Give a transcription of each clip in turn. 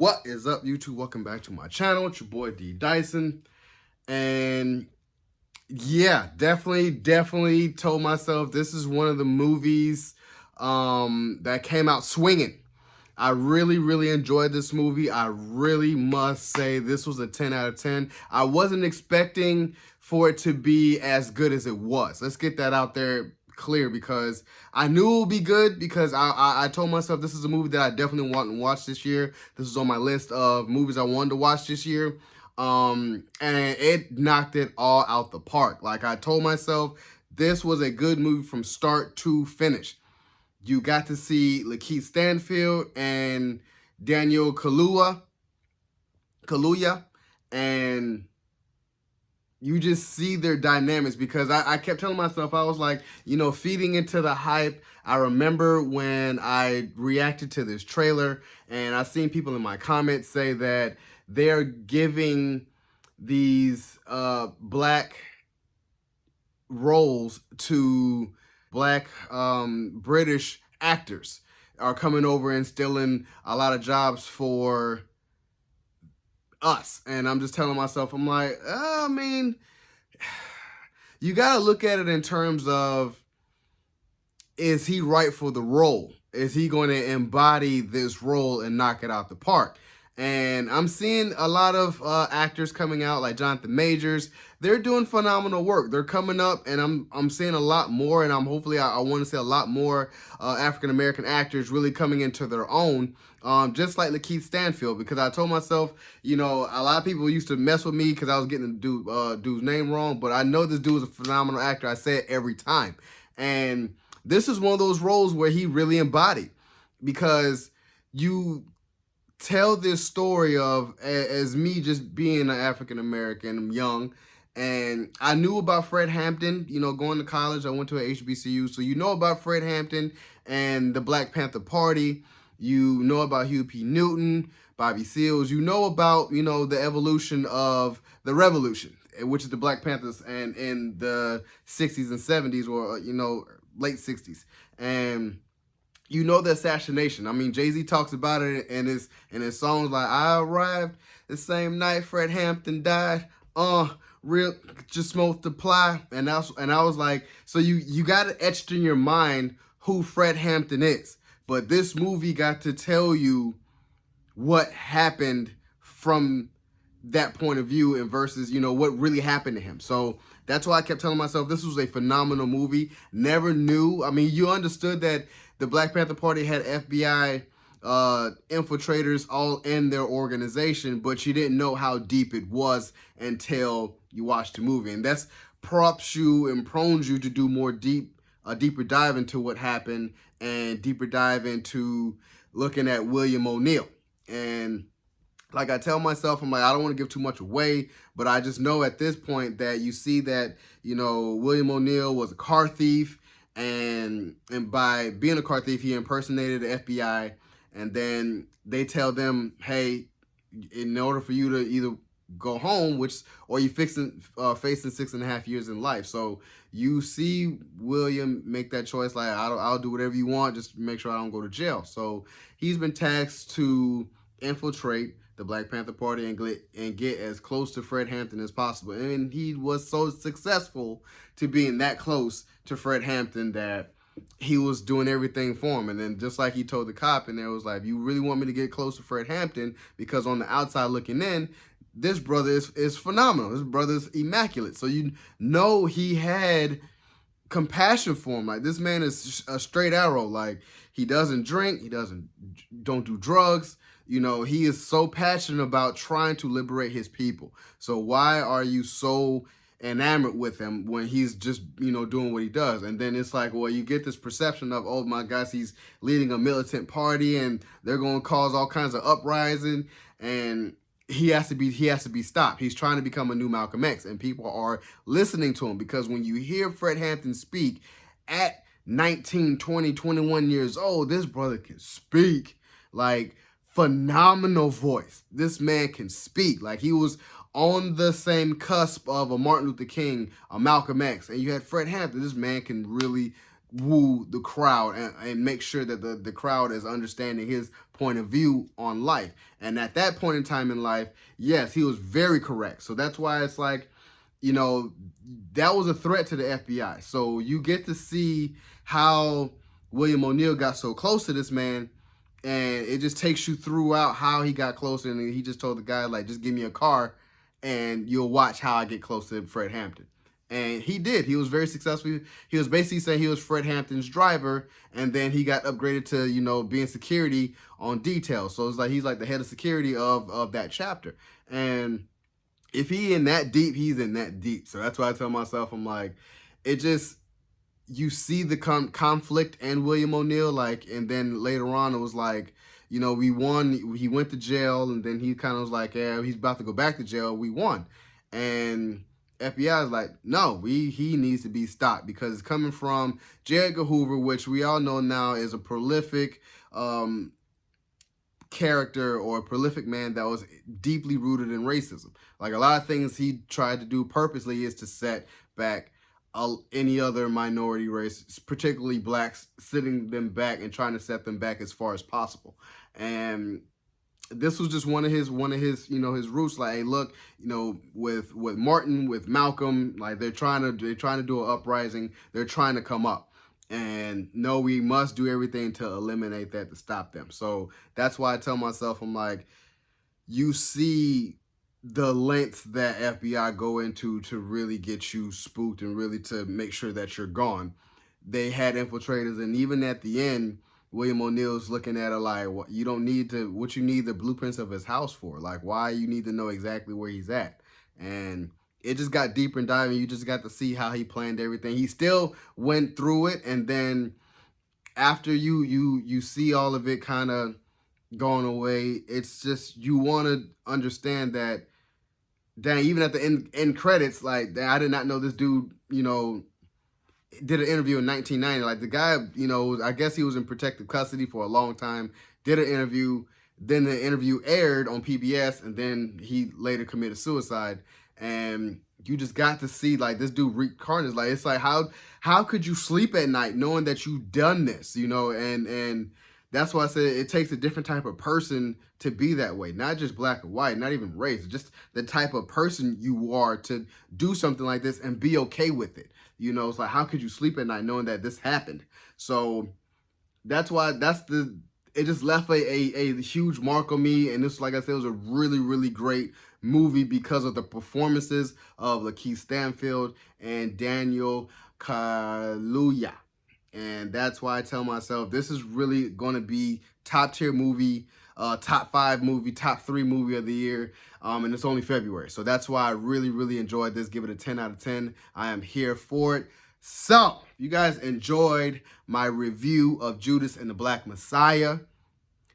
What is up, YouTube? Welcome back to my channel. It's your boy D Dyson. And yeah, definitely told myself this is one of the movies that came out swinging. I really enjoyed this movie. I really must say this was a 10 out of 10. I wasn't expecting for it to be as good as it was. Let's get that out there clear, because I knew it would be good, because I told myself this is a movie that I definitely want to watch this year. This is on my list of movies I wanted to watch this year. And it knocked it all out the park. Like I told myself, this was a good movie from start to finish. You got to see Lakeith Stanfield and Daniel Kaluuya, and you just see their dynamics, because I kept telling myself, I was like, feeding into the hype. I remember when I reacted to this trailer, and I seen people in my comments say that they're giving these black roles to black British actors, are coming over and stealing a lot of jobs for us. And I'm just telling myself, I'm like, I mean, you got to look at it in terms of, is he right for the role? Is he going to embody this role and knock it out the park? And I'm seeing a lot of actors coming out, like Jonathan Majors. They're doing phenomenal work. They're coming up, and I'm seeing a lot more, and hopefully I want to see a lot more African-American actors really coming into their own, just like Lakeith Stanfield, because I told myself, a lot of people used to mess with me because I was getting the dude's name wrong, but I know this dude is a phenomenal actor. I say it every time. And this is one of those roles where he really embodied, because you tell this story of, as me just being an African-American, I'm young, and I knew about Fred Hampton, going to college. I went to a HBCU, so you know about Fred Hampton and the Black Panther Party. You know about Huey P. Newton, Bobby Seals. You know about, the evolution of the revolution, which is the Black Panthers, and in the 60s and 70s, or, late 60s. And the assassination. I mean, Jay-Z talks about it in his songs, like, I arrived the same night Fred Hampton died. Real, just multiply. And I was like, so you got it etched in your mind who Fred Hampton is. But this movie got to tell you what happened from that point of view, and versus, what really happened to him. So that's why I kept telling myself this was a phenomenal movie. Never knew. I mean, you understood that the Black Panther Party had FBI infiltrators all in their organization, but you didn't know how deep it was until you watched the movie. And that's prompts you and prones you to do a deeper dive into what happened, and deeper dive into looking at William O'Neal. And like I tell myself, I'm like, I don't want to give too much away, but I just know at this point that you see that, William O'Neal was a car thief, and by being a car thief, he impersonated the FBI, and then they tell them, hey, in order for you to either go home, or you facing 6.5 years in life. So you see William make that choice, like, I'll do whatever you want, just make sure I don't go to jail. So he's been tasked to infiltrate the Black Panther Party and get as close to Fred Hampton as possible. And he was so successful to being that close to Fred Hampton that he was doing everything for him. And then just like he told the cop, and there was like, you really want me to get close to Fred Hampton, because on the outside looking in, this brother is phenomenal. This brother's immaculate. So he had compassion for him. Like, this man is a straight arrow. Like, he doesn't drink, he don't do drugs. He is so passionate about trying to liberate his people. So why are you so enamored with him when he's just, doing what he does? And then it's like, well, you get this perception of, oh my gosh, he's leading a militant party and they're going to cause all kinds of uprising, and he has to be stopped. He's trying to become a new Malcolm X, and people are listening to him, because when you hear Fred Hampton speak at 19, 20, 21 years old, this brother can speak. Like, phenomenal voice. This man can speak. Like, he was on the same cusp of a Martin Luther King, a Malcolm X, and you had Fred Hampton. This man can really woo the crowd and make sure that the crowd is understanding his point of view on life. And at that point in time in life, yes, he was very correct. So that's why it's like, you know, that was a threat to the FBI. So you get to see how William O'Neill got so close to this man, and it just takes you throughout how he got closer. And he just told the guy, like, just give me a car and you'll watch how I get close to Fred Hampton. And he did. He was very successful. He was basically saying he was Fred Hampton's driver, and then he got upgraded to, you know, being security on details. So it's like he's like the head of security of that chapter. And if he in that deep, he's in that deep. So that's why I tell myself, I'm like, it just, you see the conflict and William O'Neill, like, and then later on it was like, you know, we won. He went to jail, and then he kind of was like, yeah, he's about to go back to jail. We won. And FBI is like, no, he needs to be stopped because it's coming from J. Edgar Hoover, which we all know now is a prolific character or a prolific man that was deeply rooted in racism. Like a lot of things he tried to do purposely is to set back any other minority race, particularly blacks, sitting them back and trying to set them back as far as possible. And this was just one of his you know, his roots. Like, hey, look, you know, with Martin, with Malcolm, like they're trying to do an uprising. They're trying to come up. And no, we must do everything to eliminate that, to stop them. So that's why I tell myself, I'm like, you see the lengths that FBI go into to really get you spooked and really to make sure that you're gone. They had infiltrators, and even at the end, William O'Neill's looking at her like, what you don't need to, what you need the blueprints of his house for? Like, why you need to know exactly where he's at? And it just got deeper and diving. You just got to see how he planned everything. He still went through it, and then after you see all of it kind of going away, it's just, you want to understand that, dang, even at the end credits, like, dang, I did not know this dude, you know, did an interview in 1990. Like, the guy, you know, I guess he was in protective custody for a long time, did an interview, then the interview aired on PBS, and then he later committed suicide. And you just got to see, like, this dude wreaked carnage. Like, it's like, how could you sleep at night knowing that you've done this, you know? And that's why I said it takes a different type of person to be that way. Not just black and white, not even race, just the type of person you are to do something like this and be okay with it. You know, it's like, how could you sleep at night knowing that this happened? So that's why it just left a huge mark on me. And this, like I said, was a really, really great movie because of the performances of Lakeith Stanfield and Daniel Kaluuya. And that's why I tell myself this is really going to be top tier movie, top 5 movie, top 3 movie of the year. And it's only February. So that's why I really, really enjoyed this. Give it a 10 out of 10. I am here for it. So if you guys enjoyed my review of Judas and the Black Messiah,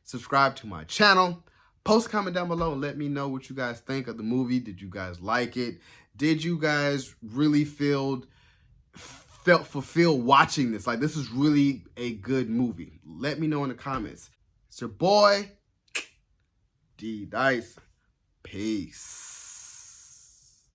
subscribe to my channel. Post a comment down below and let me know what you guys think of the movie. Did you guys like it? Did you guys really felt fulfilled watching this? Like, this is really a good movie. Let me know in the comments. It's your boy, D Dice. Peace.